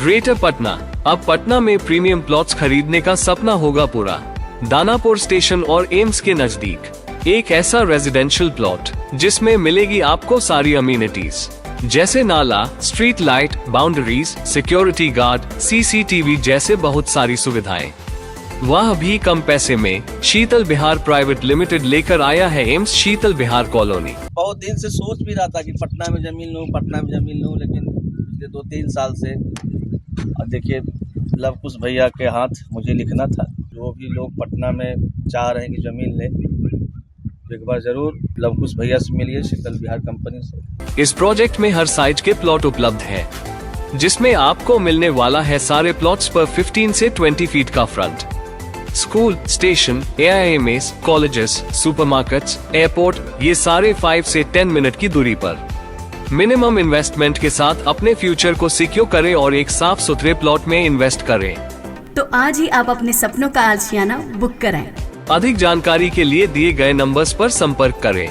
Greater Patna, अब पटना में premium plots खरीदने का सपना होगा पूरा। दानापुर स्टेशन और एम्स के नजदीक एक ऐसा रेजिडेंशियल प्लॉट जिसमें मिलेगी आपको सारी अम्यूनिटीज जैसे नाला, street light, boundaries, security guard, CCTV जैसे बहुत सारी सुविधाएं। वह भी कम पैसे में शीतल बिहार प्राइवेट लिमिटेड लेकर आया है एम्स शीतल बिहार कॉलोनी। बहुत दिन से सोच भी रहा था कि पटना में जमीन लूं, लेकिन पिछले 2-3 साल से और देखिए लव कुश भैया के हाथ मुझे लिखना था। जो भी लोग पटना में चाह रहे हैं कि जमीन ले, एक बार जरूर लव कुश भैया से मिलिए, शीतल बिहार कंपनी से। इस प्रोजेक्ट में हर साइज के प्लॉट उपलब्ध है, जिसमें आपको मिलने वाला है सारे प्लॉट्स पर 15 से 20 फीट का front. School, station, AIMS, colleges, supermarkets, airport, ये सारे 5 से 10 मिनट की दूरी पर। मिनिमम इन्वेस्टमेंट के साथ अपने फ्यूचर को सिक्योर करें और एक साफ सुथरे प्लॉट में इन्वेस्ट करें। तो आज ही आप अपने सपनों का आशियाना बुक कराएं। अधिक जानकारी के लिए दिए गए नंबर्स पर संपर्क करें।